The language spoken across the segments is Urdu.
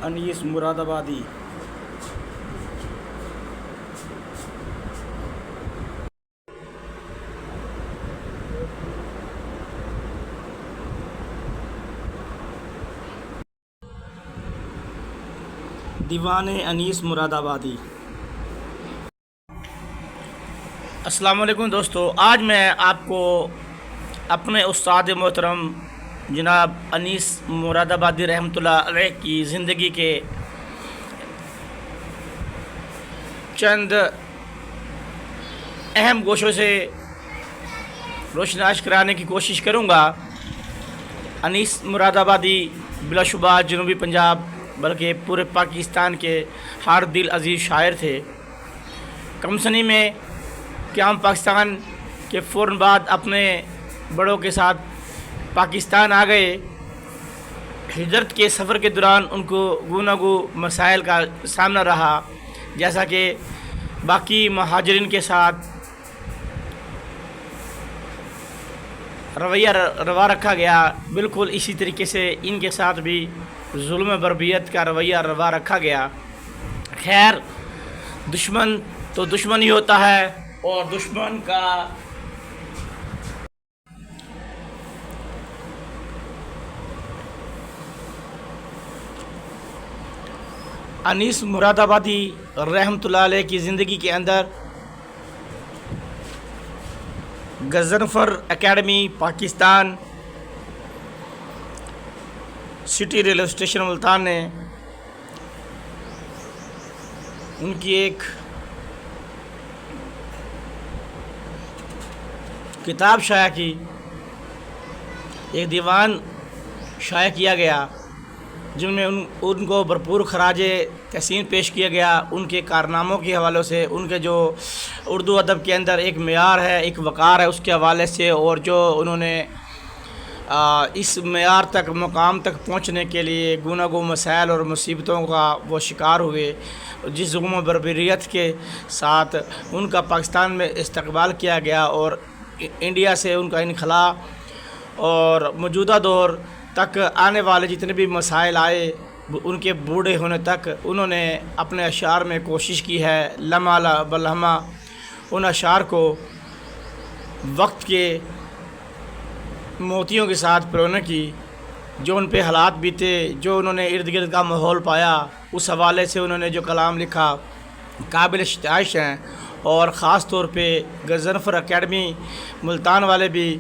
انیس مراد آبادی۔ دیوان انیس مراد آبادی۔ السلام علیکم دوستو، آج میں آپ کو اپنے استاد محترم جناب انیس مراد آبادی رحمۃ اللہ علیہ کی زندگی کے چند اہم گوشوں سے روشناس کرانے کی کوشش کروں گا۔ انیس مراد آبادی بلا شبہ جنوبی پنجاب بلکہ پورے پاکستان کے ہر دل عزیز شاعر تھے۔ کم سنی میں قیام پاکستان کے فوراً بعد اپنے بڑوں کے ساتھ پاکستان آ گئے۔ ہجرت کے سفر کے دوران ان کو گو نہ گو مسائل کا سامنا رہا، جیسا کہ باقی مہاجرین کے ساتھ رویہ روا رکھا گیا، بالکل اسی طریقے سے ان کے ساتھ بھی ظلم بربریت کا رویہ روا رکھا گیا۔ خیر، دشمن تو دشمن ہی ہوتا ہے، اور دشمن کا انیس مراد آبادی رحمۃ اللہ علیہ کی زندگی کے اندر Ghazanfar academy Pakistan city railway station Multan نے ان کی ایک کتاب شائع کی، ایک دیوان شائع کیا گیا، جن میں ان کو بھرپور خراج تحسین پیش کیا گیا، ان کے کارناموں کے حوالوں سے، ان کے جو اردو ادب کے اندر ایک معیار ہے، ایک وقار ہے، اس کے حوالے سے، اور جو انہوں نے اس معیار تک، مقام تک پہنچنے کے لیے گو نہ گو مسائل اور مصیبتوں کا وہ شکار ہوئے، جس ظلم و بربریت کے ساتھ ان کا پاکستان میں استقبال کیا گیا، اور انڈیا سے ان کا انخلاء اور موجودہ دور تک آنے والے جتنے بھی مسائل آئے، ان کے بوڑھے ہونے تک انہوں نے اپنے اشعار میں کوشش کی ہے لمحہ بلمحہ ان اشعار کو وقت کے موتیوں کے ساتھ پرونے کی، جو ان پہ حالات بیتے، جو انہوں نے ارد گرد کا ماحول پایا، اس حوالے سے انہوں نے جو کلام لکھا قابل ستائش ہیں، اور خاص طور پہ غضنفر اکیڈمی ملتان والے بھی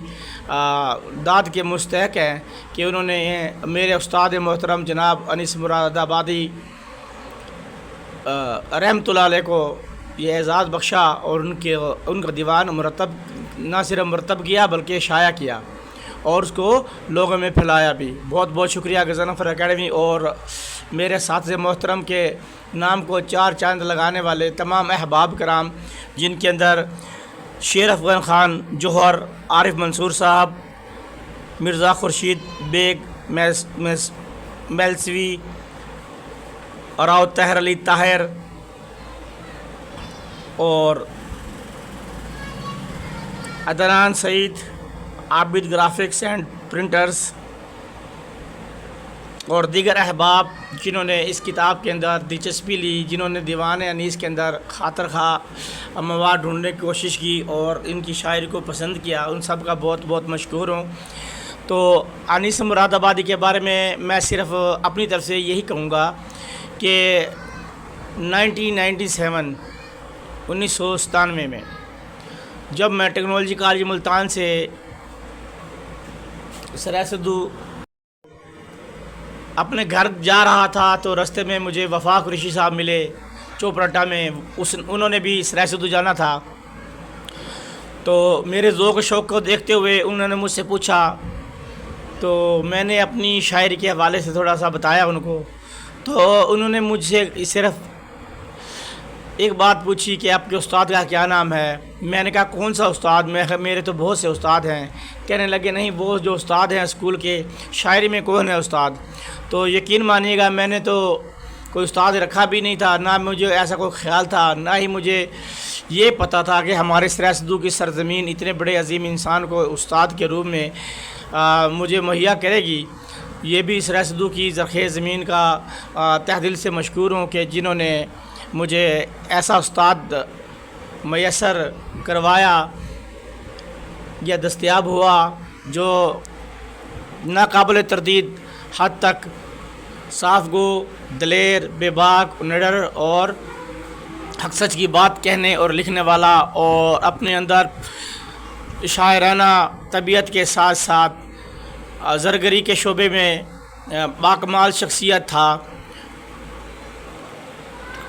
داد کے مستحق ہیں کہ انہوں نے میرے استاد محترم جناب انیس مراد آبادی رحمۃ اللہ علیہ کو یہ اعزاز بخشا، اور ان کا دیوان مرتب نہ صرف مرتب کیا بلکہ شائع کیا، اور اس کو لوگوں میں پھیلایا بھی۔ بہت بہت شکریہ غضنفر اکیڈمی اور میرے اساتذہ محترم کے نام کو چار چاند لگانے والے تمام احباب کرام، جن کے اندر شیر افغان خان جوہر، عارف منصور صاحب، مرزا خورشید بیگ میلسوی، راؤ طاہر علی طاہر، اور عدنان سعید، عابد گرافکس اینڈ پرنٹرز، اور دیگر احباب جنہوں نے اس کتاب کے اندر دلچسپی لی، جنہوں نے دیوان انیس کے اندر خاطر خواہ مواد ڈھونڈنے کی کوشش کی اور ان کی شاعری کو پسند کیا، ان سب کا بہت بہت مشکور ہوں۔ تو انیس مراد آبادی کے بارے میں صرف اپنی طرف سے یہی کہوں گا کہ 1997 میں جب میں ٹیکنالوجی کالج ملتان سے سرائے صدو اپنے گھر جا رہا تھا، تو رستے میں مجھے وفا قریشی صاحب ملے چوپرٹا میں، انہوں نے بھی سرائے صدو جانا تھا، تو میرے ذوق و شوق کو دیکھتے ہوئے انہوں نے مجھ سے پوچھا، تو میں نے اپنی شاعری کے حوالے سے تھوڑا سا بتایا ان کو، تو انہوں نے مجھ سے صرف ایک بات پوچھی کہ آپ کے استاد کا کیا نام ہے؟ میں نے کہا کون سا استاد؟ میرے تو بہت سے استاد ہیں۔ کہنے لگے نہیں، وہ جو استاد ہیں اسکول کے، شاعری میں کون ہے استاد؟ تو یقین مانیے گا میں نے تو کوئی استاد رکھا بھی نہیں تھا، نہ مجھے ایسا کوئی خیال تھا، نہ ہی مجھے یہ پتہ تھا کہ ہمارے سرائے صدو کی سرزمین اتنے بڑے عظیم انسان کو استاد کے روپ میں مجھے مہیا کرے گی۔ یہ بھی اس رسدو کی زرخیز زمین کا تہ دل سے مشکور ہوں کہ جنہوں نے مجھے ایسا استاد میسر کروایا یا دستیاب ہوا جو ناقابل تردید حد تک صاف گو، دلیر، بے باک، نڈر اور حق سچ کی بات کہنے اور لکھنے والا، اور اپنے اندر شاعرانہ طبیعت کے ساتھ ساتھ زرگری کے شعبے میں باکمال شخصیت تھا۔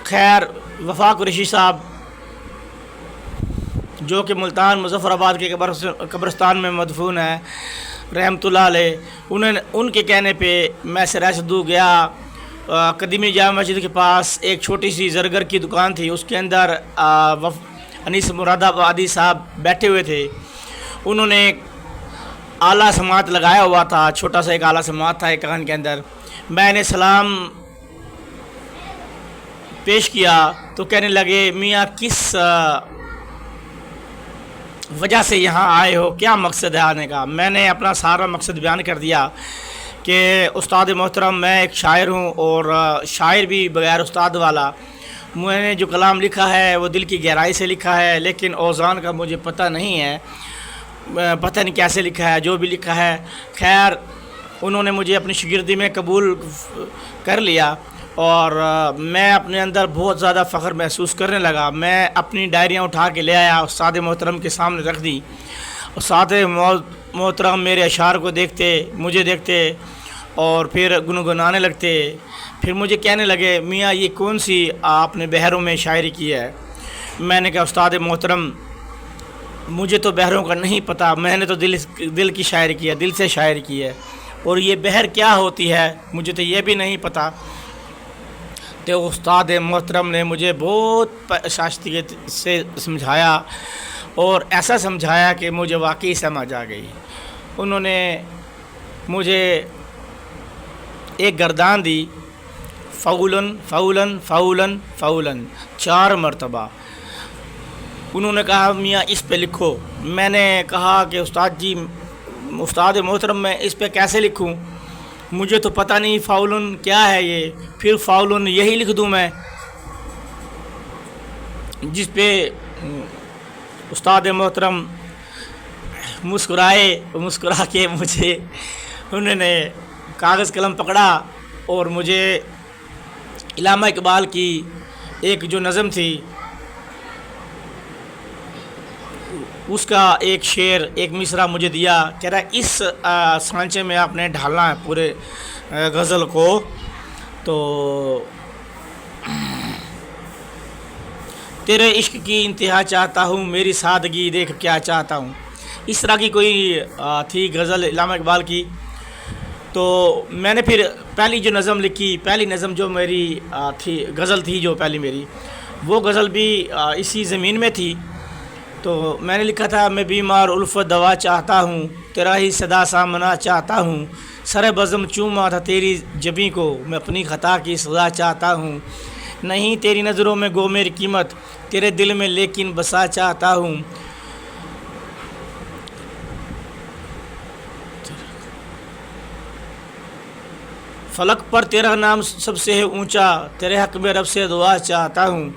خیر، وفا قریشی صاحب جو کہ ملتان مظفر آباد کے قبرستان میں مدفون ہے رحمۃ اللہ علیہ، ان کے کہنے پہ میں سرائے گیا۔ قدیمی جامع مسجد کے پاس ایک چھوٹی سی زرگر کی دکان تھی، اس کے اندر انیس مراد آبادی صاحب بیٹھے ہوئے تھے۔ انہوں نے ایک اعلیٰ سماعت لگایا ہوا تھا، چھوٹا سا ایک اعلیٰ سماعت تھا ایک کان کے اندر۔ میں نے سلام پیش کیا تو کہنے لگے میاں کس وجہ سے یہاں آئے ہو، کیا مقصد ہے آنے کا؟ میں نے اپنا سارا مقصد بیان کر دیا کہ استاد محترم میں ایک شاعر ہوں، اور شاعر بھی بغیر استاد والا۔ میں نے جو کلام لکھا ہے وہ دل کی گہرائی سے لکھا ہے، لیکن اوزان کا مجھے پتہ نہیں ہے، پتہ نہیں کیسے لکھا ہے، جو بھی لکھا ہے۔ خیر، انہوں نے مجھے اپنی شاگردی میں قبول کر لیا، اور میں اپنے اندر بہت زیادہ فخر محسوس کرنے لگا۔ میں اپنی ڈائریاں اٹھا کے لے آیا، استاد محترم کے سامنے رکھ دی۔ استاد محترم میرے اشعار کو دیکھتے، مجھے دیکھتے اور پھر گنگنانے لگتے۔ پھر مجھے کہنے لگے میاں یہ کون سی آپ نے بحروں میں شاعری کی ہے؟ میں نے کہا استاد محترم مجھے تو بحروں کا نہیں پتہ، میں نے تو دل کی شاعری کی ہے، دل سے شاعری کی ہے، اور یہ بحر کیا ہوتی ہے مجھے تو یہ بھی نہیں پتہ۔ تو استاد محترم نے مجھے بہت شائستگی سے سمجھایا، اور ایسا سمجھایا کہ مجھے واقعی سمجھ آ گئی۔ انہوں نے مجھے ایک گردان دی، فولن فولن فولن فولن 4 مرتبہ۔ انہوں نے کہا میاں اس پہ لکھو۔ میں نے کہا کہ استاد محترم میں اس پہ کیسے لکھوں؟ مجھے تو پتہ نہیں فاولن کیا ہے یہ، پھر فاولن یہی لکھ دوں میں؟ جس پہ استاد محترم مسکرا کے مجھے انہوں نے کاغذ قلم پکڑا، اور مجھے علامہ اقبال کی ایک جو نظم تھی اس کا ایک شعر، ایک مصرع مجھے دیا، کہہ رہا ہے اس سانچے میں آپ نے ڈھالنا ہے پورے غزل کو۔ تو تیرے عشق کی انتہا چاہتا ہوں، میری سادگی دیکھ کیا چاہتا ہوں، اس طرح کی کوئی تھی غزل علامہ اقبال کی۔ تو میں نے پھر پہلی جو نظم لکھی، پہلی نظم جو میری تھی، غزل تھی جو پہلی میری، وہ غزل بھی اسی زمین میں تھی۔ تو میں نے لکھا تھا میں بیمار الفت دوا چاہتا ہوں، تیرا ہی صدا سامنا چاہتا ہوں، سر بزم چوما تھا تیری جبیں کو، میں اپنی خطا کی سزا چاہتا ہوں، نہیں تیری نظروں میں گو میری قیمت، تیرے دل میں لیکن بسا چاہتا ہوں۔ فلک پر تیرا نام سب سے ہے اونچا، تیرے حق میں رب سے دعا چاہتا ہوں۔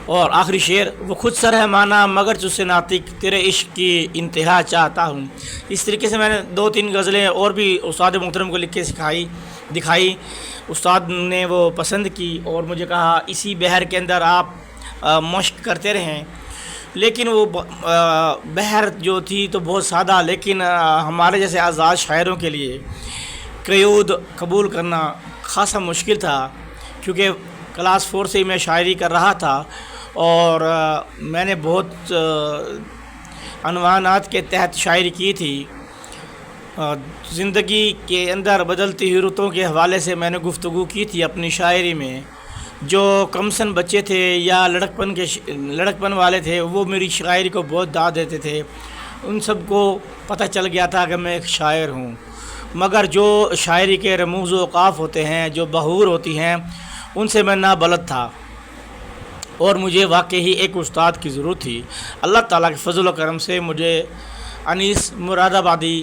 اور آخری شعر، وہ خود سر ہے مانا مگر تجھ سے ناطق، تیرے عشق کی انتہا چاہتا ہوں۔ اس طریقے سے میں نے 2-3 غزلیں اور بھی استاد محترم کو لکھ کے دکھائی۔ استاد نے وہ پسند کی اور مجھے کہا اسی بحر کے اندر آپ مشق کرتے رہیں۔ لیکن وہ بحر جو تھی تو بہت سادہ، لیکن ہمارے جیسے آزاد شاعروں کے لیے قیود قبول کرنا خاصا مشکل تھا، کیونکہ کلاس 4 سے ہی میں شاعری کر رہا تھا، اور میں نے بہت عنوانات کے تحت شاعری کی تھی۔ زندگی کے اندر بدلتی ہوئی رتوں کے حوالے سے میں نے گفتگو کی تھی اپنی شاعری میں۔ جو کمسن بچے تھے یا لڑکپن والے تھے وہ میری شاعری کو بہت داد دیتے تھے، ان سب کو پتہ چل گیا تھا کہ میں ایک شاعر ہوں۔ مگر جو شاعری کے رموز و اوقاف ہوتے ہیں، جو بحور ہوتی ہیں، ان سے میں نابلد تھا، اور مجھے واقعی ایک استاد کی ضرورت تھی۔ اللہ تعالیٰ کے فضل و کرم سے مجھے انیس مراد آبادی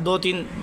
2-3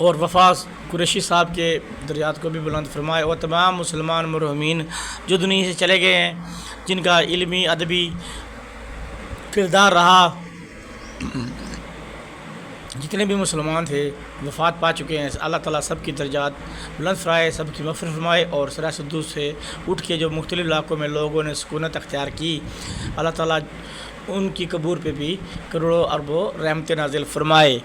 اور وفا قریشی صاحب کے درجات کو بھی بلند فرمائے، اور تمام مسلمان مرحومین جو دنیا سے چلے گئے ہیں، جن کا علمی ادبی کردار رہا، جتنے بھی مسلمان تھے وفات پا چکے ہیں، اللہ تعالیٰ سب کی درجات بلند فرمائے، سب کی مغفرت فرمائے، اور سرائے صدوق سے اٹھ کے جو مختلف علاقوں میں لوگوں نے سکونت اختیار کی، اللہ تعالیٰ ان کی قبور پہ بھی کروڑوں اربوں رحمت نازل فرمائے۔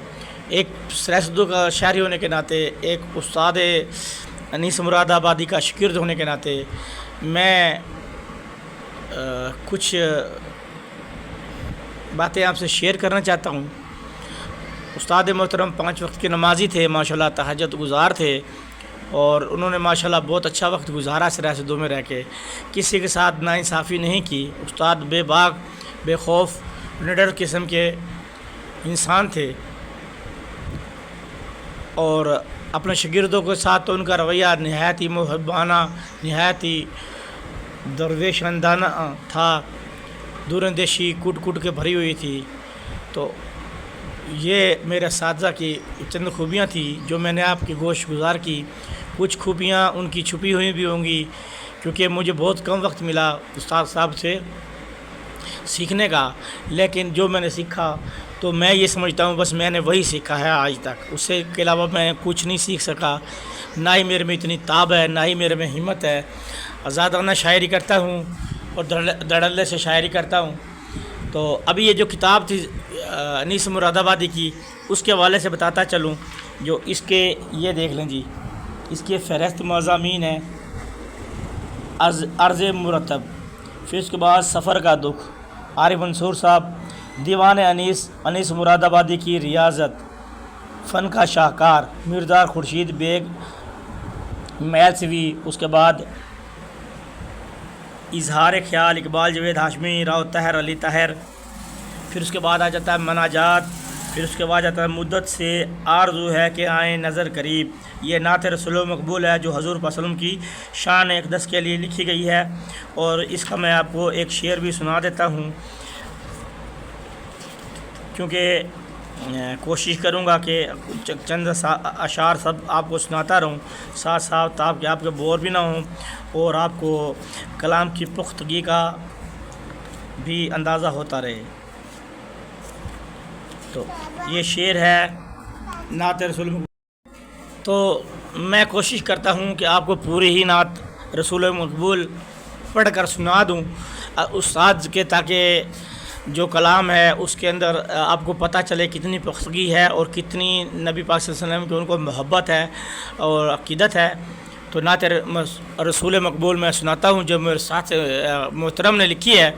ایک سرائے صدوق کا شہری ہونے کے ناطے، ایک استاد انیس مراد آبادی کا شاگرد ہونے کے ناطے میں کچھ باتیں آپ سے شیئر کرنا چاہتا ہوں۔ استاد محترم 5 وقت کے نمازی تھے، ماشاءاللہ تہجد گزار تھے، اور انہوں نے ماشاءاللہ بہت اچھا وقت گزارا سرائے صدوق میں رہ کے، کسی کے ساتھ ناانصافی نہیں کی۔ استاد بے باک، بے خوف، نڈر قسم کے انسان تھے، اور اپنے شاگردوں کے ساتھ تو ان کا رویہ نہایت ہی محبانہ، نہایت ہی درویش اندانہ تھا، دور اندیشی کٹ کٹ کے بھری ہوئی تھی۔ تو یہ میرے اساتذہ کی چند خوبیاں تھیں جو میں نے آپ کی گوش گزار کی۔ کچھ خوبیاں ان کی چھپی ہوئی بھی ہوں گی، کیونکہ مجھے بہت کم وقت ملا استاد صاحب سے سیکھنے کا، لیکن جو میں نے سیکھا تو میں یہ سمجھتا ہوں بس میں نے وہی سیکھا ہے آج تک، اس سے کے علاوہ میں کچھ نہیں سیکھ سکا، نہ ہی میرے میں اتنی تاب ہے، نہ ہی میرے میں ہمت ہے۔ آزادانہ شاعری کرتا ہوں اور دھڑلے سے شاعری کرتا ہوں۔ تو ابھی یہ جو کتاب تھی انیس مراد آبادی کی، اس کے حوالے سے بتاتا چلوں، جو اس کے یہ دیکھ لیں جی، اس کے فہرست مضامین ہے، عرض مرتب، پھر اس کے بعد سفر کا دکھ، عارف منصور صاحب، دیوان انیس مراد آبادی کی ریاضت، فن کا شاہکار، میردار خورشید بیگ میلسوی، اس کے بعد اظہار خیال اقبال جاوید ہاشمی، راؤ طاہر علی طاہر، پھر اس کے بعد آ جاتا ہے مناجات، پھر اس کے بعد آتا ہے مدت سے آرزو ہے کہ آئیں نظر قریب، یہ نعت رسول مقبول ہے جو حضور صلی اللہ علیہ وسلم کی شان اقدس کے لیے لکھی گئی ہے، اور اس کا میں آپ کو ایک شعر بھی سنا دیتا ہوں، کیونکہ کوشش کروں گا کہ چند اشعار سب آپ کو سناتا رہوں، ساتھ ساتھ تاکہ آپ کے بور بھی نہ ہوں اور آپ کو کلام کی پختگی کا بھی اندازہ ہوتا رہے۔ تو یہ شعر ہے نعت رسول مقبول، تو میں کوشش کرتا ہوں کہ آپ کو پوری ہی نعت رسول مقبول پڑھ کر سنا دوں استاد کے، تاکہ جو کلام ہے اس کے اندر آپ کو پتہ چلے کتنی پختگی ہے اور کتنی نبی پاک صلی اللہ علیہ وسلم کی ان کو محبت ہے اور عقیدت ہے۔ تو نعت رسول مقبول میں سناتا ہوں جو میرے ساتھ محترم نے لکھی ہے۔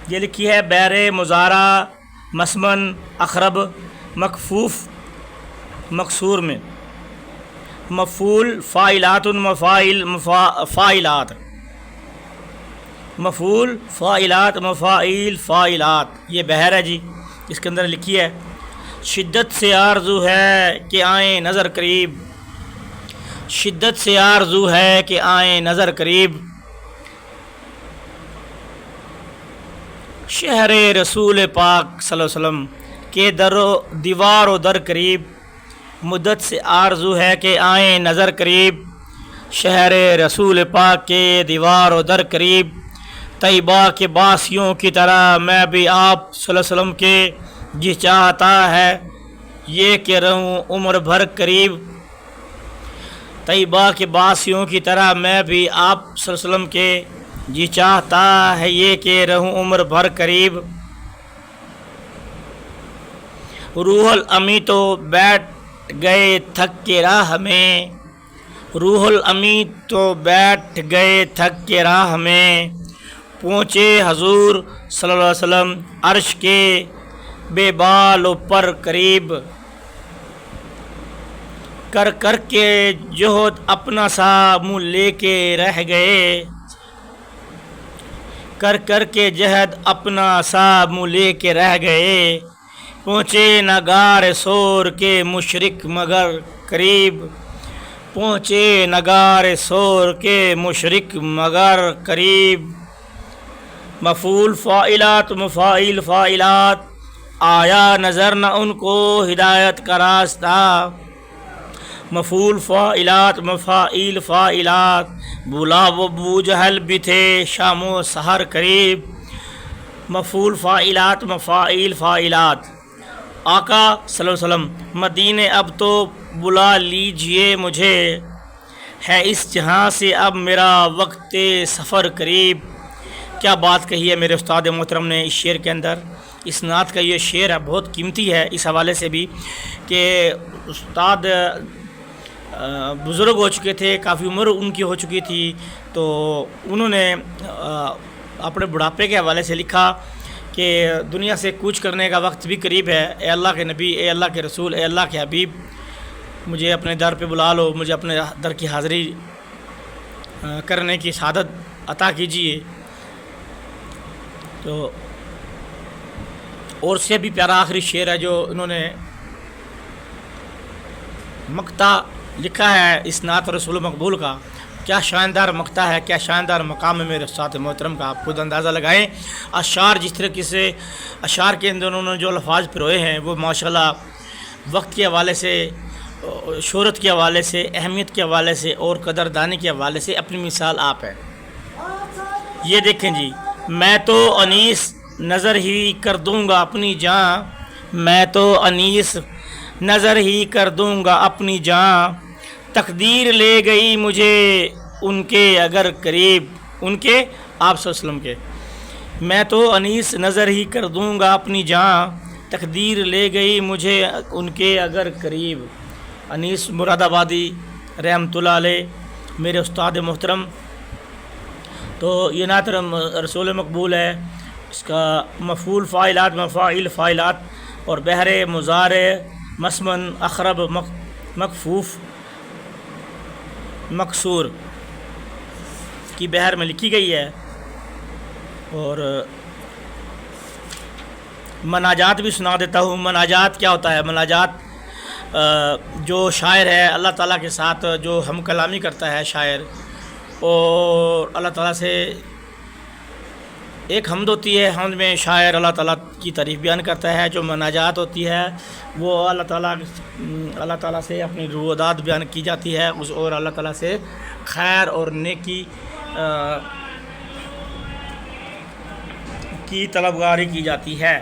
یہ لکھی ہے بیر مزارہ مسمن اخرب مکفوف مقصور میں، مفعول فاعلات مفاعل فاعلات، مفعول فاعلات مفاعیل فاعلات، یہ بحر ہے جی۔ اس کے اندر لکھی ہے شدت سے آرزو ہے کہ آئیں نظر قریب، شدت سے آرزو ہے کہ آئیں نظر قریب، شہر رسول پاک صلی اللہ علیہ وسلم کے دیوار و در قریب، مدت سے آرزو ہے کہ آئیں نظر قریب، شہر رسول پاک کے دیوار و در قریب، طیبہ کے باسیوں کی طرح میں بھی آپ صلی اللہ علیہ وسلم کے جی چاہتا ہے یہ کہ رہوں عمر بھر قریب، طیبہ کے باسیوں کی طرح میں بھی آپ صلی اللہ علیہ وسلم کے جی چاہتا ہے یہ کہ رہوں عمر بھر قریب، روح الامی تو بیٹھ گئے تھک کے راہ میں، روح الامی تو بیٹھ گئے تھک کے راہ میں، پہنچے حضور صلی اللہ علیہ وسلم عرش کے بے بال و پر قریب، کر کر کے جہد اپنا سا منہ لے کے رہ گئے، کر کر کے جہد اپنا سا منہ لے کے رہ گئے، پہنچے نگار سور کے مشرق مگر قریب، پہنچے نگار سور کے مشرق مگر قریب، مفعول فاعلات مفاعیل فاعلات، آیا نظر نہ ان کو ہدایت کا راستہ، مفعول فاعلات مفاعیل فاعلات، بولا وہ ابو جہل بھی تھے شام و سحر قریب، مفعول فاعلات مفاعیل فاعلات۔ آقا صلی اللہ علیہ وسلم مدینے اب تو بلا لیجئے مجھے، ہے اس جہاں سے اب میرا وقت سفر قریب۔ کیا بات کہی ہے میرے استاد محترم نے اس شعر کے اندر۔ اس نعت کا یہ شعر ہے بہت قیمتی ہے اس حوالے سے بھی کہ استاد بزرگ ہو چکے تھے، کافی عمر ان کی ہو چکی تھی، تو انہوں نے اپنے بڑھاپے کے حوالے سے لکھا کہ دنیا سے کوچ کرنے کا وقت بھی قریب ہے، اے اللہ کے نبی، اے اللہ کے رسول، اے اللہ کے حبیب، مجھے اپنے در پہ بلا لو، مجھے اپنے در کی حاضری کرنے کی سعادت عطا کیجیے۔ تو اور سے بھی پیارا آخری شعر ہے جو انہوں نے مقطع لکھا ہے اس نعت رسول مقبول کا۔ کیا شاندار مقطع ہے، کیا شاندار مقام ہے میرے استاد محترم کا، آپ خود اندازہ لگائیں۔ اشعار جس طریقے سے اشعار کے اندر انہوں نے جو الفاظ پروئے ہیں وہ ماشاءاللہ وقت کے حوالے سے، شہرت کے حوالے سے، اہمیت کے حوالے سے اور قدردانی کے حوالے سے اپنی مثال آپ ہے۔ یہ دیکھیں جی، میں تو انیس نظر ہی کر دوں گا اپنی جان، میں تو انیس نظر ہی کر دوں گا اپنی جان، تقدیر لے گئی مجھے ان کے اگر قریب، ان کے آپ صلی اللہ علیہ وسلم کے، میں تو انیس نظر ہی کر دوں گا اپنی جان، تقدیر لے گئی مجھے ان کے اگر قریب۔ انیس مراد آبادی رحمۃ اللہ علیہ میرے استاد محترم۔ تو یہ نعت رسول مقبول ہے، اس کا مفعول فاعلات مفاعیل فاعلات اور بحر مضارع مسمن اخرب مکفوف مکسور کی بحر میں لکھی گئی ہے۔ اور مناجات بھی سنا دیتا ہوں۔ مناجات کیا ہوتا ہے؟ مناجات جو شاعر ہے اللہ تعالیٰ کے ساتھ جو ہم کلامی کرتا ہے شاعر، اور اللہ تعالیٰ سے ایک حمد ہوتی ہے، حمد میں شاعر اللہ تعالیٰ کی تعریف بیان کرتا ہے۔ جو مناجات ہوتی ہے وہ اللہ تعالیٰ سے اپنی روادات بیان کی جاتی ہے، اور اللہ تعالیٰ سے خیر اور نیکی کی طلبگاری کی جاتی ہے۔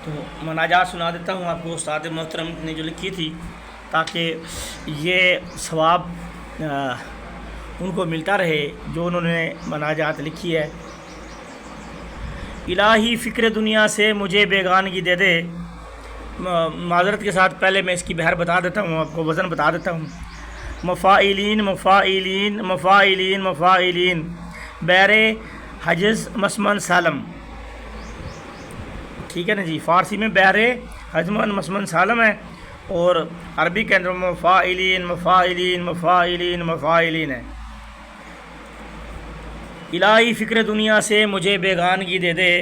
تو مناجات سنا دیتا ہوں آپ کو، استاد محترم نے جو لکھی تھی، تاکہ یہ ثواب ان کو ملتا رہے جو انہوں نے مناجات لکھی ہے۔ الہی فکر دنیا سے مجھے بیگانگی دے دے۔ معذرت کے ساتھ پہلے میں اس کی بحر بتا دیتا ہوں، آپ کو وزن بتا دیتا ہوں۔ مفاعلین مفاعلین مفاعلین مفاعلین، بیر حجز مسمن سالم، ٹھیک ہے نا جی۔ فارسی میں بحر حجمن مسمن سالم ہے، اور عربی کے اندر مفاعلین مفاعلین مفاعلین مفاعلین ہے۔ الہی فکر دنیا سے مجھے بیگانگی دے دے،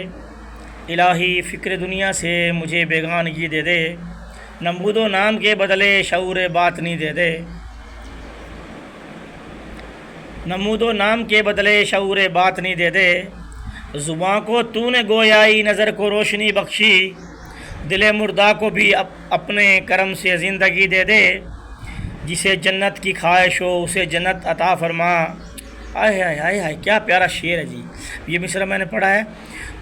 الہی فکر دنیا سے مجھے بیگانگی دے دے، نمود و نام کے بدلے شعور باطنی دے دے، نمود و نام کے بدلے شعور باطنی دے دے، زباں کو تو نے گویائی نظر کو روشنی بخشی، دل مردہ کو بھی اپنے کرم سے زندگی دے دے، جسے جنت کی خواہش ہو اسے جنت عطا فرما۔ آئے ہائے ہائے ہائے، کیا پیارا شعر ہے جی۔ یہ مصرع میں نے پڑھا ہے،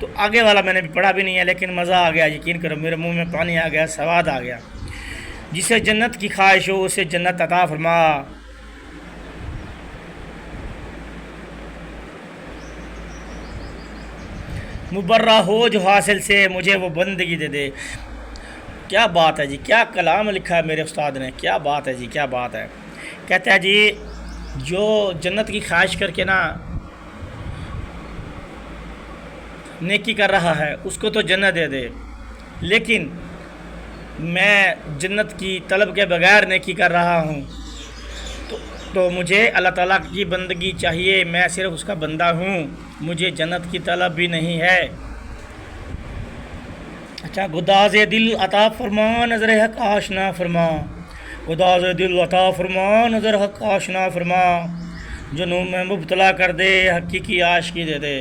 تو آگے والا میں نے بھی پڑھا بھی نہیں ہے، لیکن مزہ آ گیا، یقین کرو میرے منہ میں پانی آ گیا، سواد آ گیا۔ جسے جنت کی خواہش ہو اسے جنت عطا فرما، مبرہ ہو جو حاصل سے مجھے وہ بندگی دے دے۔ کیا بات ہے جی، کیا کلام لکھا ہے میرے استاد نے، کیا بات ہے جی، کیا بات ہے۔ کہتا ہے جی جو جنت کی خواہش کر کے نا نیکی کر رہا ہے اس کو تو جنت دے دے، لیکن میں جنت کی طلب کے بغیر نیکی کر رہا ہوں تو مجھے اللہ تعالیٰ کی بندگی چاہیے، میں صرف اس کا بندہ ہوں، مجھے جنت کی طلب بھی نہیں ہے۔ اچھا، گداز دل عطا فرما نظر حق آشنا فرما، گداز دل عطا فرما نظر حق آشنا فرما، جنوں میں مبتلا کر دے حقیقی عاشقی دے دے۔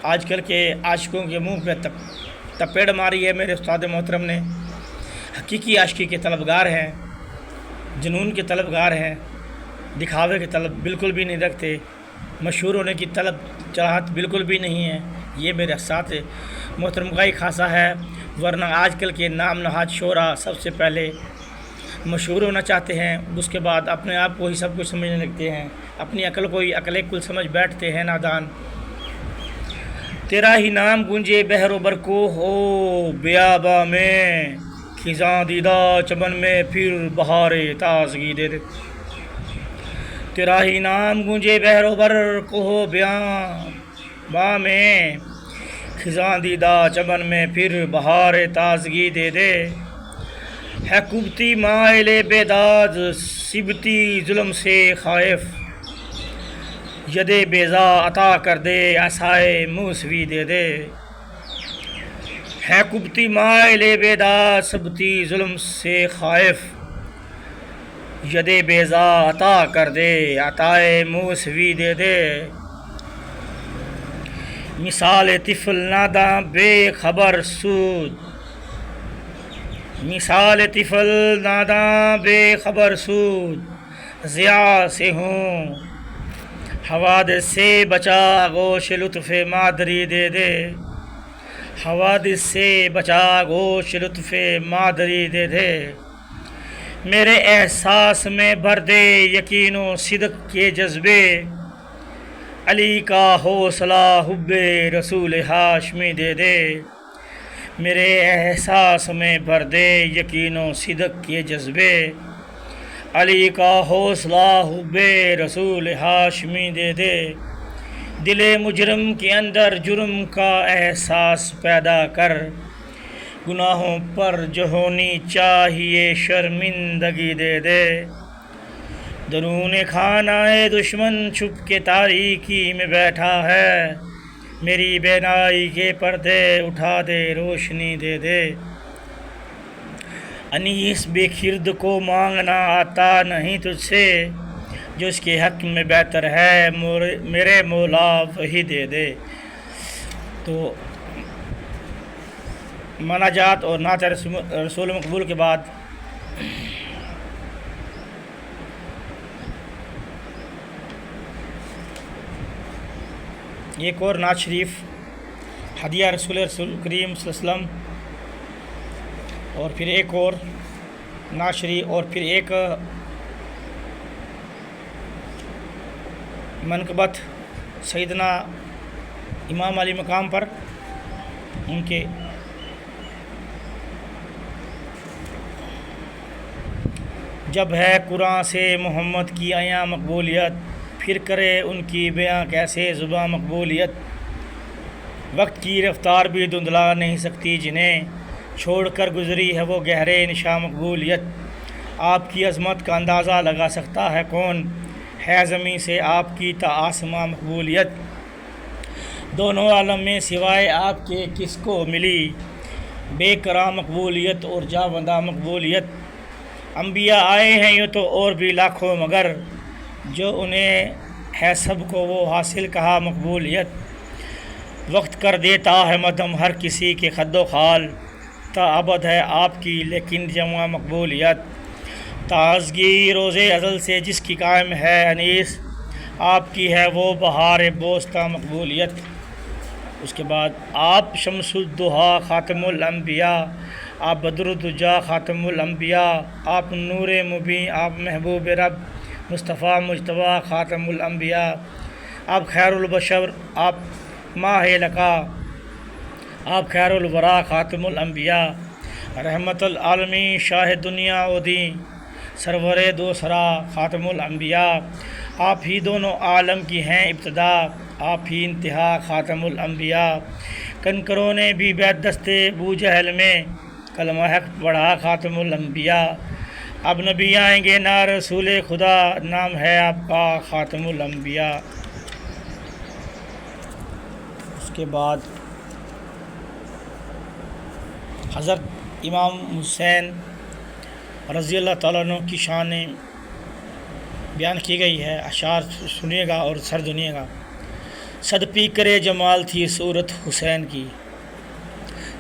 آج کل کے عاشقوں کے منہ پہ تپیڑ ماری ہے میرے استاد محترم نے۔ حقیقی عاشقی کے طلبگار ہیں، جنون کے طلبگار ہیں، دکھاوے کے طلب بالکل بھی نہیں رکھتے، مشہور ہونے کی طلب چاہت بالکل بھی نہیں ہے۔ یہ میرے اساتذہ محترم کا ہی خاصہ ہے، ورنہ آج کل کے نام نہاد شعراء سب سے پہلے مشہور ہونا چاہتے ہیں، اس کے بعد اپنے آپ کو ہی سب کچھ سمجھنے لگتے ہیں، اپنی عقل کو ہی عقل کل سمجھ بیٹھتے ہیں نادان۔ تیرا ہی نام گونجے بحر و برکو ہو بیاباں میں، خزاں دیدہ چمن میں پھر بہار تازگی دے دے۔ تیرا ہی نام گونجے بحر و برکو ہو بیاباں میں، خزاں دیدہ چمن میں پھر بہار تازگی دے دے۔ ہے کبتی مائل بیداد سبتی ظلم سے خائف، ید بیضا عطا کر دے عصائے موسوی دے دے۔ ہے کبتی مائل بیداد سبتی ظلم سے خائف، ید بیضا عطا کر دے عطائے موسوی دے دے۔ مثال طفل ناداں بے خبر سود، مثال طفل ناداں بے خبر سود ضیاء سے ہوں، حوادث سے بچا گوش لطف مادری دے دے۔ حوادث سے بچا گوش لطف مادری دے دے۔ میرے احساس میں بھر دے یقین و صدق کے جذبے، علی کا حوصلہ حب رسول ہاشمی دے دے۔ میرے احساس میں بھر دے یقین و صدق کے جذبے، علی کا حوصلہ حب رسول ہاشمی دے دے۔ دل مجرم کے اندر جرم کا احساس پیدا کر، گناہوں پر جو ہونی چاہیے شرمندگی دے دے۔ درون خانہ دشمن چھپ کے تاریکی میں بیٹھا ہے، میری بینائی کے پردے اٹھا دے روشنی دے دے۔ انیس بے خرد کو مانگنا آتا نہیں تجھ سے، جو اس کے حق میں بہتر ہے میرے مولا وہی دے دے۔ تو مناجات اور نعت رسول مقبول کے بعد ایک اور نعت شریف ہدیہ رسول کریم صلی اللہ علیہ وسلم، اور پھر ایک اور نعت شریف، اور پھر ایک منقبت سیدنا امام علی مقام پر ان کے جب ہے قرآن سے محمد کی عیاں مقبولیت، پھر کرے ان کی بیاں کیسے زباں مقبولیت۔ وقت کی رفتار بھی دھندلا نہیں سکتی جنہیں چھوڑ کر گزری ہے وہ گہرے نشاں مقبولیت۔ آپ کی عظمت کا اندازہ لگا سکتا ہے کون، ہے زمیں سے آپ کی تا آسماں مقبولیت۔ دونوں عالم میں سوائے آپ کے کس کو ملی، بے کرام مقبولیت اور جاوندہ مقبولیت۔ انبیاء آئے ہیں یوں تو اور بھی لاکھوں، مگر جو انہیں ہے سب کو وہ حاصل کہا مقبولیت۔ وقت کر دیتا ہے مدھم ہر کسی کے خد و خال، تا ابد ہے آپ کی لیکن جمع مقبولیت۔ تازگی روز ازل سے جس کی قائم ہے انیس، آپ کی ہے وہ بہار بوستہ مقبولیت۔ اس کے بعد آپ شمس الضحیٰ خاتم الانبیاء، آپ بدر الدجا خاتم الانبیاء، آپ نور مبین، آپ محبوب رب مصطفیٰ مجتبیٰ خاتم الانبیاء، آپ خیر البشر، آپ ماہ لقا، آپ خیر الورا خاتم الانبیاء، رحمت العالمین شاہ دنیا و دین، سرور دو سرا خاتم الانبیاء۔ آپ ہی دونوں عالم کی ہیں ابتدا، آپ ہی انتہا خاتم الانبیاء۔ کنکروں نے بھی بیت دستے بو جہل میں، کلمہ حق پڑھا خاتم الانبیاء۔ اب نبی آئیں گے نہ رسول خدا، نام ہے آپ کا خاتم الانبیاء۔ اس کے بعد حضرت امام حسین رضی اللہ تعالیٰ عنہ کی شان بیان کی گئی ہے، اشعار سنیے گا اور سر دھنیے گا۔ صد پیکرے جمال تھی صورت حسین کی،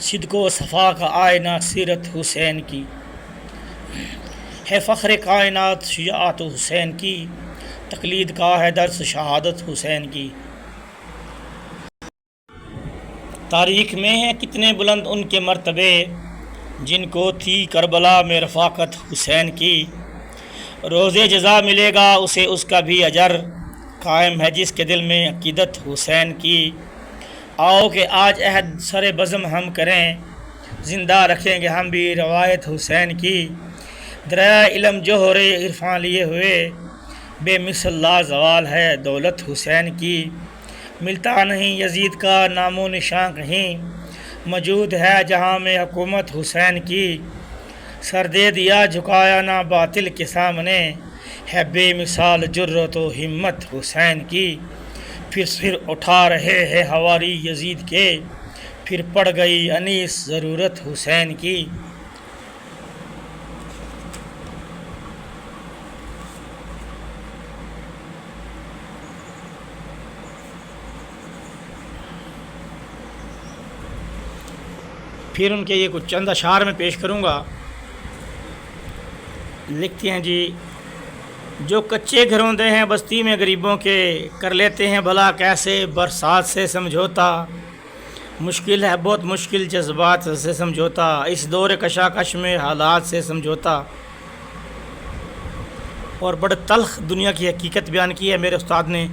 صدق و صفا کا آئینہ سیرت حسین کی ہے، فخر کائنات شجاعت حسین کی، تقلید کا ہے درس شہادت حسین کی۔ تاریخ میں ہیں کتنے بلند ان کے مرتبے، جن کو تھی کربلا میں رفاقت حسین کی۔ روز جزا ملے گا اسے اس کا بھی اجر، قائم ہے جس کے دل میں عقیدت حسین کی۔ آؤ کہ آج عہد سر بزم ہم کریں، زندہ رکھیں گے ہم بھی روایت حسین کی۔ دریائے علم جوہر عرفاں لیے ہوئے، بے مثل لازوال ہے دولت حسین کی۔ ملتا نہیں یزید کا نام و نشاں کہیں، موجود ہے جہاں میں حکومت حسین کی۔ سر دے دیا جھکایا نہ باطل کے سامنے، ہے بے مثال جرت و ہمت حسین کی۔ پھر سر اٹھا رہے ہیں حواری یزید کے، پھر پڑ گئی انیس ضرورت حسین کی۔ پھر ان کے یہ کچھ چند اشعار میں پیش کروں گا۔ لکھتے ہیں جی، جو کچے گھروں دے ہیں بستی میں غریبوں کے، کر لیتے ہیں بھلا کیسے برسات سے سمجھوتا۔ مشکل ہے بہت مشکل جذبات سے سمجھوتا، اس دور کشاکش میں حالات سے سمجھوتا۔ اور بڑے تلخ دنیا کی حقیقت بیان کی ہے میرے استاد نے،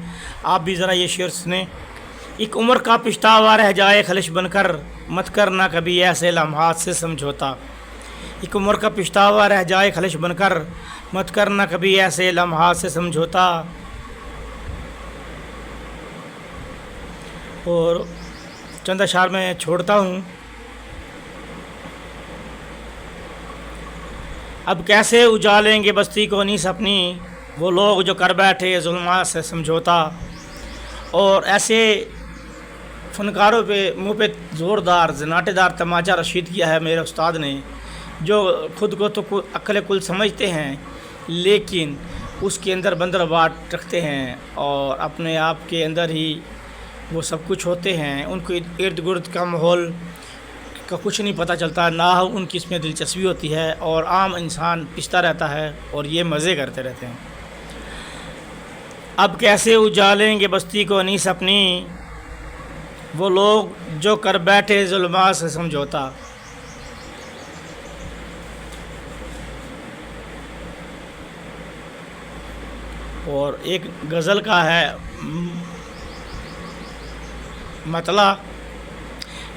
آپ بھی ذرا یہ شعر سنیں۔ ایک عمر کا پچھتاوا رہ جائے خلش بن کر، مت کرنا کبھی ایسے لمحات سے سمجھوتا۔ ایک عمر کا پچھتاوا رہ جائے خلش بن کر، مت کرنا کبھی ایسے لمحات سے سمجھوتا۔ اور چند اشعار میں چھوڑتا ہوں۔ اب کیسے اجالیں گے بستی کو انیس اپنی، وہ لوگ جو کر بیٹھے ظلمات سے سمجھوتا۔ اور ایسے فنکاروں پہ منہ پہ زوردار زناٹے دار تماچہ رشید کیا ہے میرے استاد نے، جو خود کو تو عقل کل سمجھتے ہیں لیکن اس کے اندر بندر باٹ رکھتے ہیں اور اپنے آپ کے اندر ہی وہ سب کچھ ہوتے ہیں۔ ان کو ارد گرد کا ماحول کا کچھ نہیں پتہ چلتا، نہ ان کی اس میں دلچسپی ہوتی ہے، اور عام انسان پستا رہتا ہے اور یہ مزے کرتے رہتے ہیں۔ اب کیسے اجالیں گے بستی کو انیس اپنی، وہ لوگ جو کر بیٹھے ظلمات سے سمجھوتا۔ اور ایک غزل کا ہے مطلع،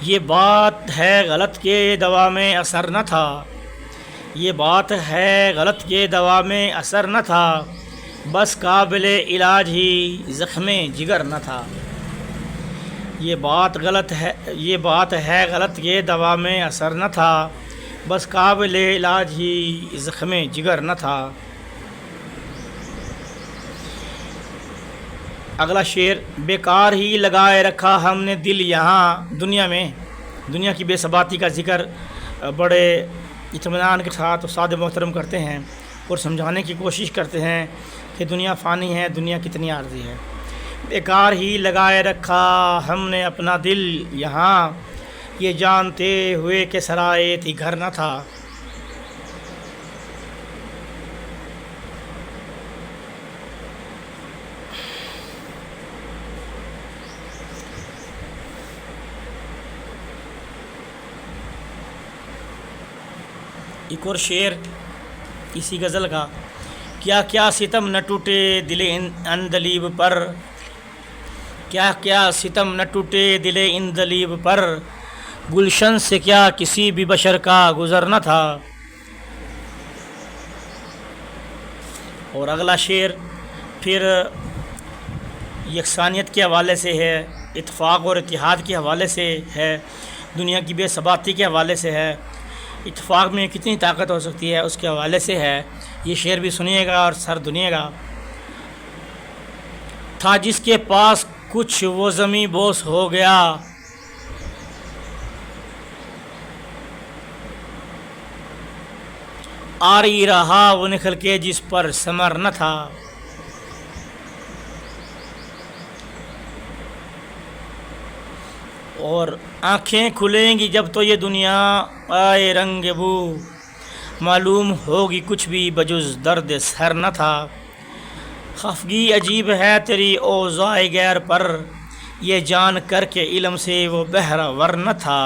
یہ بات ہے غلط کے دوا میں اثر نہ تھا، یہ بات ہے غلط کے دوا میں اثر نہ تھا، بس قابل علاج ہی زخم جگر نہ تھا۔ یہ بات ہے غلط کے دوا میں اثر نہ تھا، بس قابل علاج ہی زخم جگر نہ تھا۔ اگلا شعر، بیکار ہی لگائے رکھا ہم نے دل یہاں دنیا میں۔ دنیا کی بے ثباتی کا ذکر بڑے اطمینان کے ساتھ استاد محترم کرتے ہیں اور سمجھانے کی کوشش کرتے ہیں کہ دنیا فانی ہے، دنیا کتنی عارضی ہے۔ بیکار ہی لگائے رکھا ہم نے اپنا دل یہاں، یہ جانتے ہوئے کہ سرائے تھی گھر نہ تھا۔ ایک اور شعر اسی غزل کا، کیا کیا ستم نہ ٹوٹے دل اندلیب پر، کیا کیا ستم نہ ٹوٹے دل اندلیب پر، گلشن سے کیا کسی بھی بشر کا گزر نہ تھا۔ اور اگلا شعر پھر یکسانیت کے حوالے سے ہے، اتفاق اور اتحاد کے حوالے سے ہے، دنیا کی بے ثباتی کے حوالے سے ہے، اتفاق میں کتنی طاقت ہو سکتی ہے اس کے حوالے سے ہے۔ یہ شعر بھی سنیے گا اور سر دھنیے گا۔ تھا جس کے پاس کچھ وہ زمیں بوس ہو گیا، آری رہا وہ نکل کے جس پر ثمر نہ تھا۔ اور آنکھیں کھلیں گی جب تو یہ دنیا آئے رنگ بو، معلوم ہوگی کچھ بھی بجز درد سر نہ تھا۔ خفگی عجیب ہے تیری اوضاع غیر پر، یہ جان کر کے علم سے وہ بہرہ ور نہ تھا۔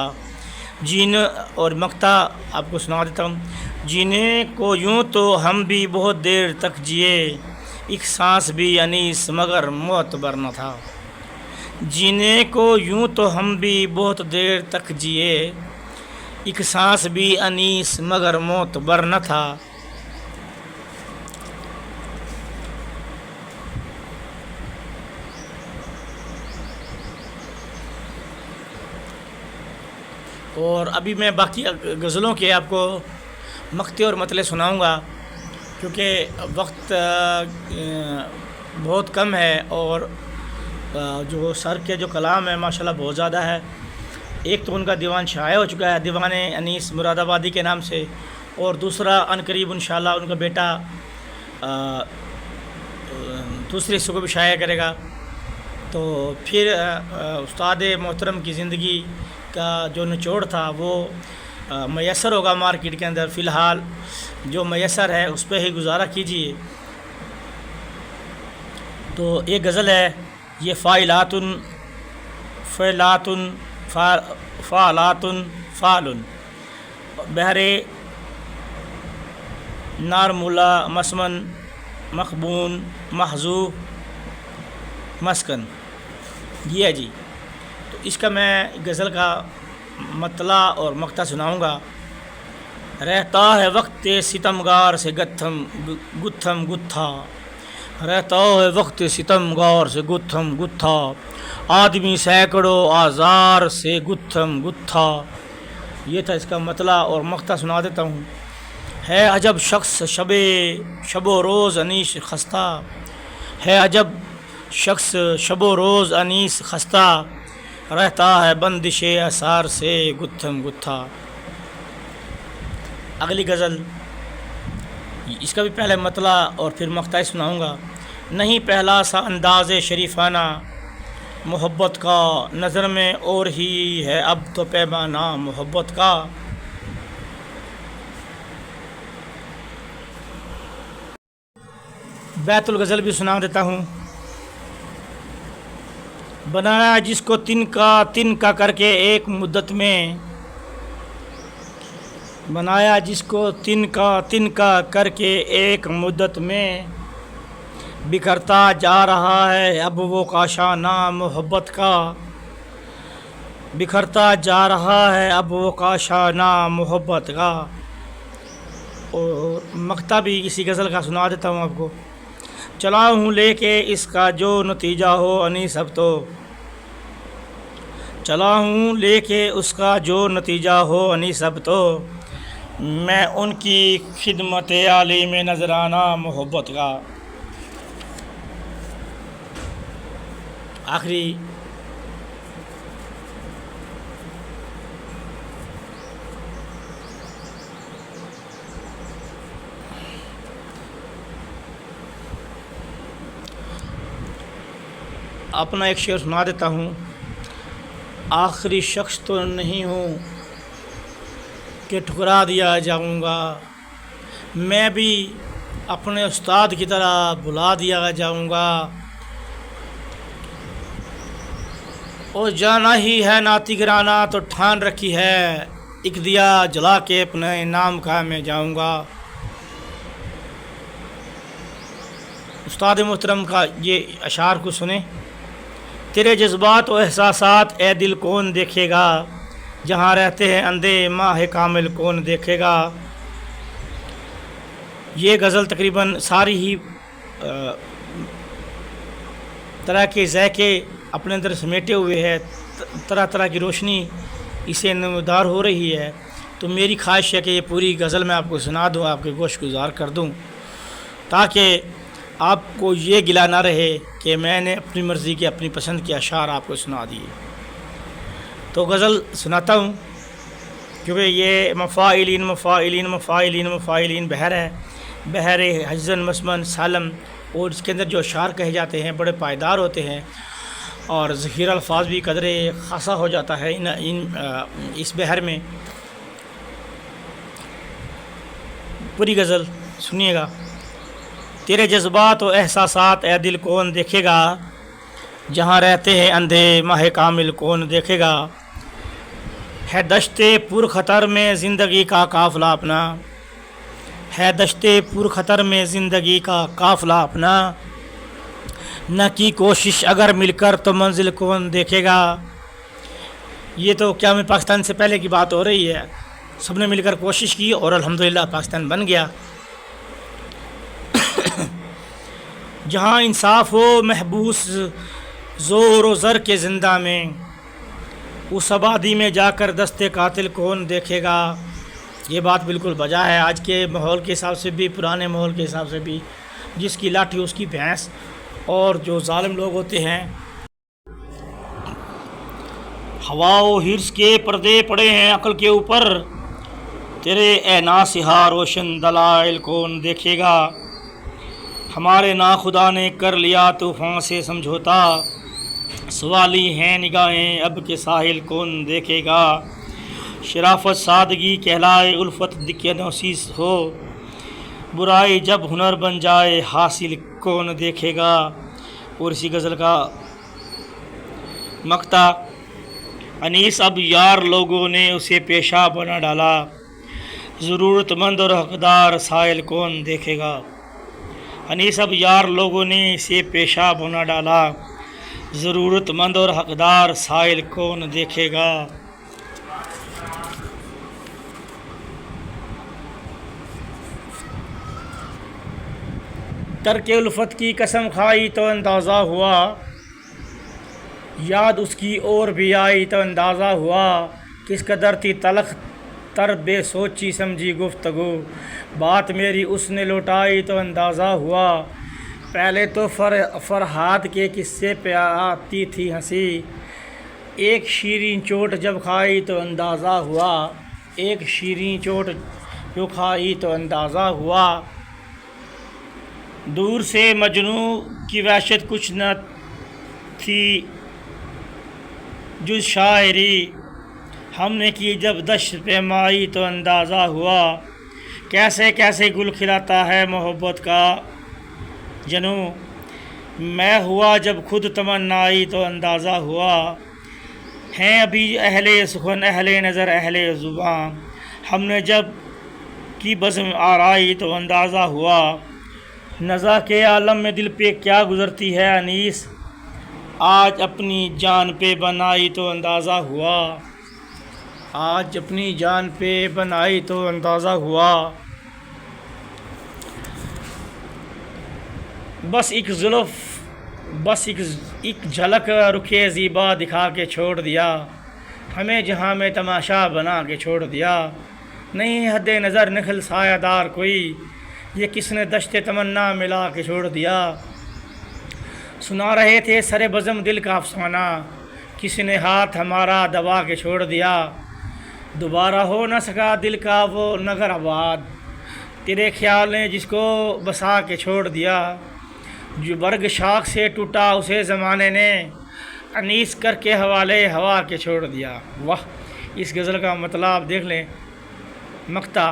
جینے اور مقطع آپ کو سنا دیتا ہوں۔ جینے کو یوں تو ہم بھی بہت دیر تک جیے، ایک سانس بھی انیس مگر معتبر نہ تھا۔ جینے کو یوں تو ہم بھی بہت دیر تک جیے، ایک سانس بھی انیس مگر معتبر نہ تھا۔ اور ابھی میں باقی غزلوں کے آپ کو مقطع اور مطلع سناؤں گا، کیونکہ وقت بہت کم ہے اور جو سر کے جو کلام ہے ماشاءاللہ بہت زیادہ ہے۔ ایک تو ان کا دیوان شائع ہو چکا ہے دیوان انیس مراد آبادی کے نام سے، اور دوسرا عنقریب انشاءاللہ ان کا بیٹا دوسرے حصے کو بھی شائع کرے گا۔ تو پھر استاد محترم کی زندگی کا جو نچوڑ تھا وہ میسر ہوگا مارکیٹ کے اندر، فی الحال جو میسر ہے اس پہ ہی گزارا کیجیے۔ تو ایک غزل ہے، یہ فاعلاتن فعلاتن فعلن، بحر نارمولا مسمن مخبون محذوف مسکن، یہ ہے جی۔ تو اس کا میں غزل کا مطلع اور مقطع سناؤں گا۔ رہتا ہے وقت ستمگار سے گتھم گتھا، رہتا ہے وقت ستمگار سے گتھم گتھا، آدمی سینکڑوں آزار سے گتھم گتھا۔ یہ تھا اس کا مطلع اور مقطع سنا دیتا ہوں۔ ہے عجب شخص شب و روز انیس خستہ، ہے عجب شخص شب و روز انیس خستہ، رہتا ہے بندش اثار سے گتھم گتھا۔ اگلی غزل، اس کا بھی پہلے مطلع اور پھر مقطع سناؤں گا۔ نہیں پہلا سا انداز شریفانہ محبت کا، نظر میں اور ہی ہے اب تو پیمانہ محبت کا۔ بیت الغزل بھی سنا دیتا ہوں۔ بنایا جس کو تن کا کر کے ایک مدت میں، بنایا جس کو تن کا کر کے ایک مدت میں، بکھرتا جا رہا ہے اب وہ کاشانہ محبت کا، بکھرتا جا رہا ہے اب وہ کاشانہ محبت کا۔ اور مقطع بھی اسی غزل کا سنا دیتا ہوں آپ کو۔ چلا ہوں لے کے اس کا جو نتیجہ ہو انیس اب تو، چلا ہوں لے کے اس کا جو نتیجہ ہو انیس اب تو، میں ان کی خدمت عالی میں نذرانہ محبت کا۔ آخری اپنا ایک شعر سنا دیتا ہوں۔ آخری شخص تو نہیں ہوں کہ ٹھکرا دیا جاؤں گا، میں بھی اپنے استاد کی طرح بھلا دیا جاؤں گا، اور جانا ہی ہے ناتگرانہ تو ٹھان رکھی ہے، ایک دیا جلا کے اپنے نام کا میں جاؤں گا۔ استاد محترم کا یہ اشعار کو سنیں۔ تیرے جذبات و احساسات اے دل کون دیکھے گا، جہاں رہتے ہیں اندھے ماہ کامل کون دیکھے گا۔ یہ غزل تقریباً ساری ہی طرح کے ذائقے اپنے اندر سمیٹے ہوئے ہے، طرح طرح کی روشنی اسے نمودار ہو رہی ہے۔ تو میری خواہش ہے کہ یہ پوری غزل میں آپ کو سنا دوں، آپ کے گوش گزار کر دوں، تاکہ آپ کو یہ گلہ نہ رہے کہ میں نے اپنی مرضی کے اپنی پسند کے اشعار آپ کو سنا دیے۔ تو غزل سناتا ہوں، کیونکہ یہ مفاعلین مفاعلین مفاعلین مفاعلین بحر ہے، بحر حزن مسمن سالم، اور اس کے اندر جو اشعار کہے جاتے ہیں بڑے پائیدار ہوتے ہیں۔ اور ذخیرہ الفاظ بھی قدرے خاصا ہو جاتا ہے اس بحر میں. پوری غزل سنیے گا. تیرے جذبات و احساسات اے دل کون دیکھے گا، جہاں رہتے ہیں اندھے ماہ کامل کون دیکھے گا. ہے دشت پر خطر میں زندگی کا قافلہ اپنا، ہے دشت پر خطر میں زندگی کا قافلہ اپنا. نہ کی کوشش اگر مل کر تو منزل کون دیکھے گا. یہ تو قیام پاکستان سے پہلے کی بات ہو رہی ہے. سب نے مل کر کوشش کی اور الحمدللہ پاکستان بن گیا. جہاں انصاف ہو محبوس زور و زر کے زندہ میں، اس آبادی میں جا کر دستے قاتل کون دیکھے گا. یہ بات بالکل بجا ہے آج کے ماحول کے حساب سے بھی، پرانے ماحول کے حساب سے بھی. جس کی لاٹھی اس کی بھینس، اور جو ظالم لوگ ہوتے ہیں. ہوا و حرص کے پردے پڑے ہیں عقل کے اوپر، تیرے اے ناصحا روشن دلائل کون دیکھے گا. ہمارے ناخدا نے کر لیا طوفان سے سمجھوتا، سوالی ہیں نگاہیں اب کے ساحل کون دیکھے گا. شرافت سادگی کہلائے الفت دکھنوسیس ہو، برائی جب ہنر بن جائے حاصل کون دیکھے گا. اور اسی غزل کا مقطع. انیس اب یار لوگوں نے اسے پیشہ بنا ڈالا، ضرورت مند اور حقدار سائل کون دیکھے گا. انیس اب یار لوگوں نے اسے پیشہ بنا ڈالا، ضرورت مند اور حقدار سائل کون دیکھے گا. ترک الفت کی قسم کھائی تو اندازہ ہوا، یاد اس کی اور بھی آئی تو اندازہ ہوا. کس قدر تھی تلخ تر بے سوچی سمجھی گفتگو، بات میری اس نے لوٹائی تو اندازہ ہوا. پہلے تو فرحاد کے قصے پہ آتی تھی ہنسی، ایک شیریں چوٹ جب کھائی تو اندازہ ہوا. ایک شیریں چوٹ جو کھائی تو اندازہ ہوا. دور سے مجنوں کی وحشت کچھ نہ تھی جز شاعری، ہم نے کی جب دشت پیمائی تو اندازہ ہوا. کیسے کیسے گل کھلاتا ہے محبت کا جنوں، میں ہوا جب خود تمنائی تو اندازہ ہوا. ہیں ابھی اہل سخن اہل نظر اہل زباں، ہم نے جب کی بزم آرائی تو اندازہ ہوا. نزا کے عالم میں دل پہ کیا گزرتی ہے انیس، آج اپنی جان پہ بنائی تو اندازہ ہوا. آج اپنی جان پہ بنائی تو اندازہ ہوا. بس ایک زلف، بس ایک جھلک رخے زیبا دکھا کے چھوڑ دیا، ہمیں جہاں میں تماشا بنا کے چھوڑ دیا. نہیں حد نظر نخل سایہ دار کوئی، یہ کس نے دشت تمنا ملا کے چھوڑ دیا. سنا رہے تھے سر بزم دل کا افسانہ، کسی نے ہاتھ ہمارا دبا کے چھوڑ دیا. دوبارہ ہو نہ سکا دل کا وہ نگر آباد، تیرے خیال نے جس کو بسا کے چھوڑ دیا. جو برگ شاخ سے ٹوٹا اسے زمانے نے انیس کر کے حوالے ہوا کے چھوڑ دیا. واہ، اس غزل کا مطلب آپ دیکھ لیں. مقطع.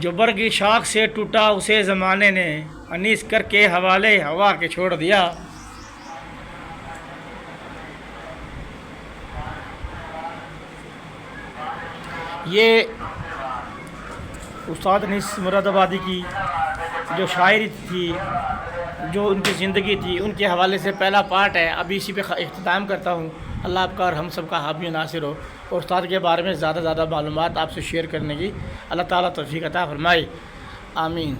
جو برگ شاخ سے ٹوٹا اسے زمانے نے انیس کر کے حوالے ہوا کے چھوڑ دیا. یہ استاد انیس مراد آبادی کی جو شاعری تھی، جو ان کی زندگی تھی، ان کے حوالے سے پہلا پارٹ ہے. ابھی اسی پہ اختتام کرتا ہوں. اللہ آپ کا اور ہم سب کا حامی و ناصر ہو، اور استاد کے بارے میں زیادہ معلومات آپ سے شیئر کرنے کی اللہ تعالیٰ توفیق عطا فرمائے. آمین.